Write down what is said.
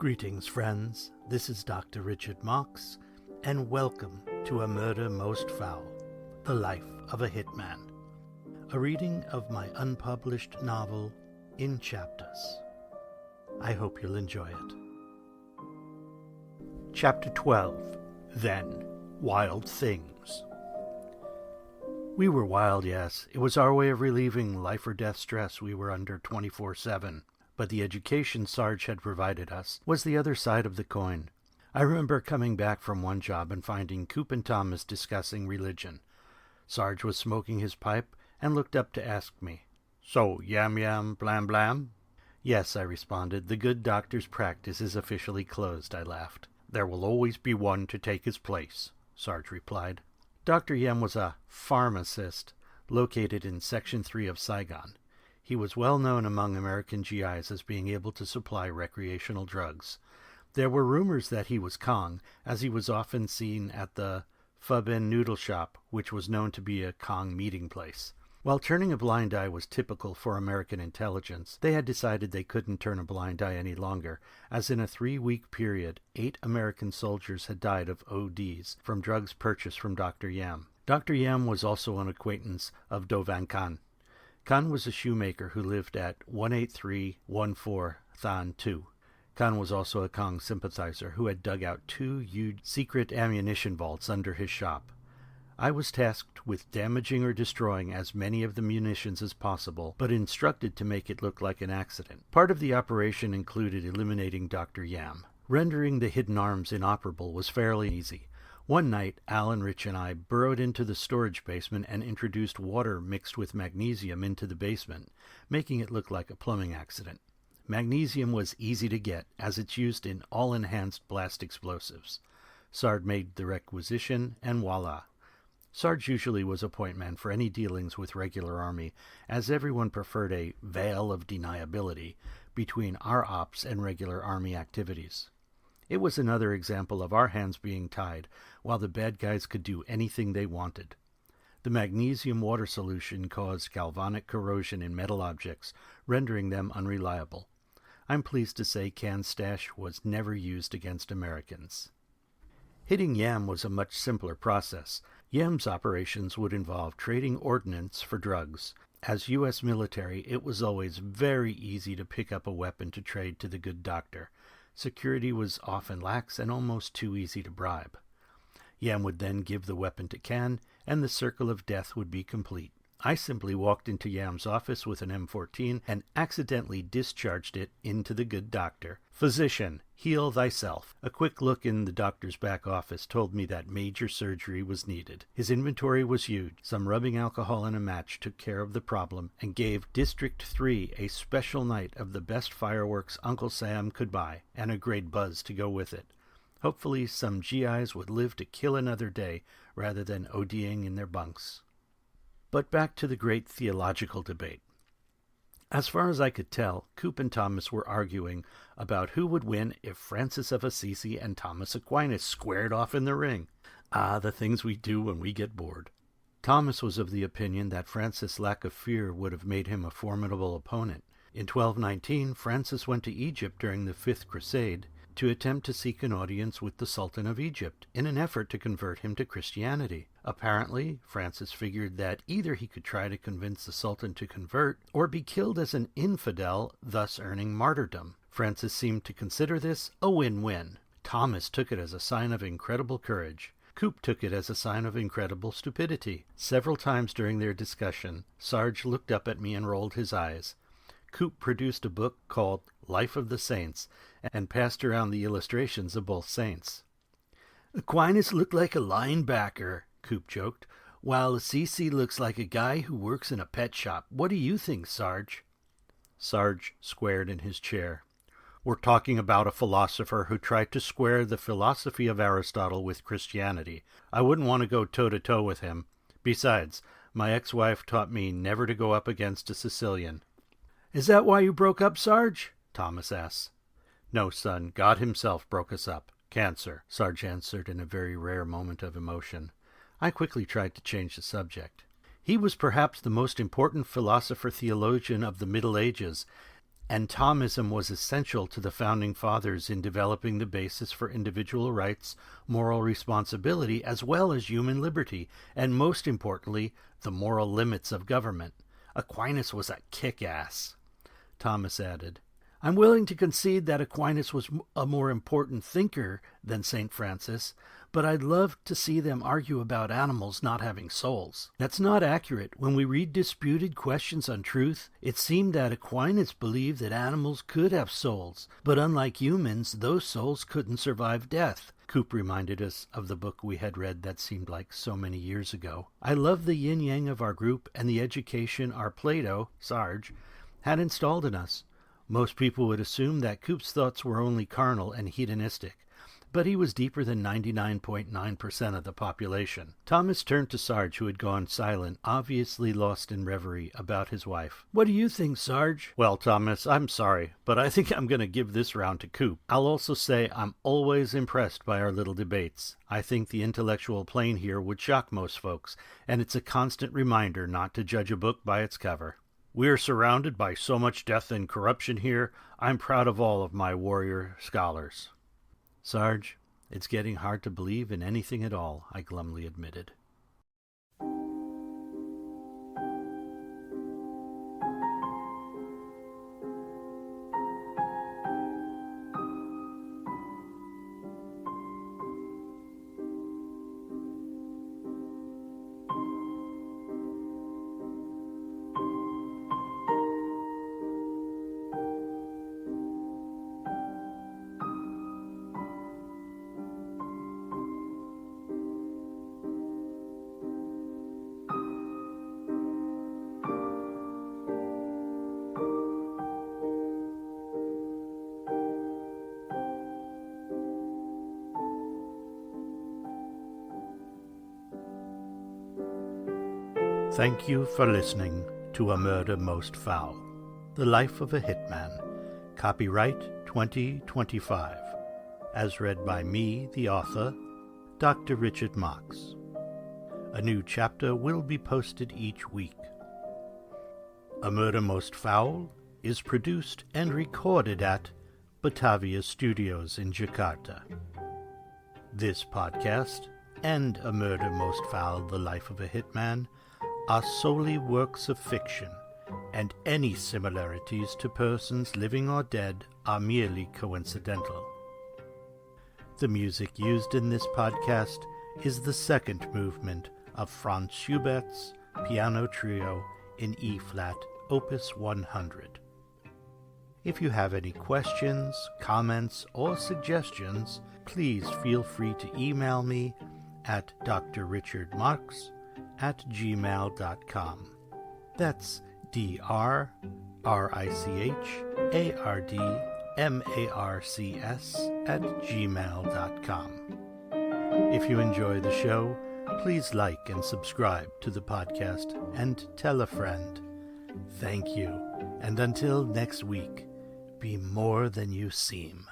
Greetings, friends. This is Dr. Richard Marks, and welcome to A Murder Most Foul, The Life of a Hitman, a reading of my unpublished novel, In Chapters. I hope you'll enjoy it. Chapter 12, Then, Wild Things. We were wild, yes. It was our way of relieving life or death stress we were under 24/7. But the education Sarge had provided us was the other side of the coin. I remember coming back from one job and finding Coop and Thomas discussing religion. Sarge was smoking his pipe and looked up to ask me, "So, yam yam, blam blam?" "Yes," I responded. "The good doctor's practice is officially closed," I laughed. "There will always be one to take his place," Sarge replied. Dr. Yam was a pharmacist located in Section 3 of Saigon. He was well known among American GIs as being able to supply recreational drugs. There were rumors that he was Kong, as he was often seen at the Pho Ben Noodle Shop, which was known to be a Kong meeting place. While turning a blind eye was typical for American intelligence, they had decided they couldn't turn a blind eye any longer, as in a 3-week period, 8 American soldiers had died of ODs from drugs purchased from Dr. Yam. Dr. Yam was also an acquaintance of Do Van Kan. Kan was a shoemaker who lived at 18314 Than 2. Kan was also a Kong sympathizer who had dug out 2 huge secret ammunition vaults under his shop. I was tasked with damaging or destroying as many of the munitions as possible, but instructed to make it look like an accident. Part of the operation included eliminating Dr. Yam. Rendering the hidden arms inoperable was fairly easy. One night, Alan, Rich, and I burrowed into the storage basement and introduced water mixed with magnesium into the basement, making it look like a plumbing accident. Magnesium was easy to get, as it's used in all enhanced blast explosives. Sarge made the requisition, and voila. Sarge usually was a point man for any dealings with regular Army, as everyone preferred a veil of deniability between our ops and regular Army activities. It was another example of our hands being tied, while the bad guys could do anything they wanted. The magnesium water solution caused galvanic corrosion in metal objects, rendering them unreliable. I'm pleased to say Can Stash was never used against Americans. Hitting Yam was a much simpler process. Yam's operations would involve trading ordnance for drugs. As U.S. military, it was always very easy to pick up a weapon to trade to the good doctor. Security was often lax and almost too easy to bribe. Yam would then give the weapon to Can, and the circle of death would be complete. I simply walked into Yam's office with an M14 and accidentally discharged it into the good doctor. "Physician, heal thyself." A quick look in the doctor's back office told me that major surgery was needed. His inventory was huge. Some rubbing alcohol and a match took care of the problem and gave District 3 a special night of the best fireworks Uncle Sam could buy, and a great buzz to go with it. Hopefully some GIs would live to kill another day rather than ODing in their bunks. But back to the great theological debate. As far as I could tell, Coop and Thomas were arguing about who would win if Francis of Assisi and Thomas Aquinas squared off in the ring. Ah, the things we do when we get bored. Thomas was of the opinion that Francis' lack of fear would have made him a formidable opponent. In 1219, Francis went to Egypt during the 5th Crusade to attempt to seek an audience with the Sultan of Egypt in an effort to convert him to Christianity. Apparently, Francis figured that either he could try to convince the Sultan to convert or be killed as an infidel, thus earning martyrdom. Francis seemed to consider this a win-win. Thomas took it as a sign of incredible courage. Coop took it as a sign of incredible stupidity. Several times during their discussion, Sarge looked up at me and rolled his eyes. Coop produced a book called Life of the Saints and passed around the illustrations of both saints. "Aquinas looked like a linebacker," Coop joked, "while Assisi looks like a guy who works in a pet shop. What do you think, Sarge?" Sarge squared in his chair. "We're talking about a philosopher who tried to square the philosophy of Aristotle with Christianity. I wouldn't want to go toe-to-toe with him. Besides, my ex-wife taught me never to go up against a Sicilian." "Is that why you broke up, Sarge?" Thomas asked. "No, son. God himself broke us up. Cancer," Sarge answered in a very rare moment of emotion. I quickly tried to change the subject. "He was perhaps the most important philosopher-theologian of the Middle Ages, And Thomism was essential to the Founding Fathers in developing the basis for individual rights, moral responsibility, as well as human liberty, and most importantly, the moral limits of government. Aquinas was a kick-ass. Thomas added, I'm willing to concede that Aquinas was a more important thinker than St. Francis, but I'd love to see them argue about animals not having souls. That's not accurate. When we read disputed questions on truth, it seemed that Aquinas believed that animals could have souls, but unlike humans, those souls couldn't survive death. Coop reminded us of the book we had read that seemed like so many years ago. I love the yin-yang of our group and the education our Plato, Sarge, had installed in us. Most people would assume that Coop's thoughts were only carnal and hedonistic, but he was deeper than 99.9% of the population. Thomas turned to Sarge, who had gone silent, obviously lost in reverie about his wife. What do you think, Sarge? Well, Thomas, I'm sorry, but I think I'm going to give this round to Coop. I'll also say I'm always impressed by our little debates. I think the intellectual plane here would shock most folks, and it's a constant reminder not to judge a book by its cover. We're surrounded by so much death and corruption here. I'm proud of all of my warrior scholars. Sarge, it's getting hard to believe in anything at all, I glumly admitted. Thank you for listening to A Murder Most Foul, The Life of a Hitman, copyright 2025, as read by me, the author, Dr. Richard Marks. A new chapter will be posted each week. A Murder Most Foul is produced and recorded at Batavia Studios in Jakarta. This podcast and A Murder Most Foul, The Life of a Hitman are solely works of fiction, and any similarities to persons living or dead are merely coincidental. The music used in this podcast is the second movement of Franz Schubert's Piano Trio in E-flat, Opus 100. If you have any questions, comments, or suggestions, please feel free to email me at drrichardmarks@gmail.com. That's drrichardmarcs@gmail.com. If you enjoy the show, please like and subscribe to the podcast and tell a friend. Thank you, and until next week, be more than you seem.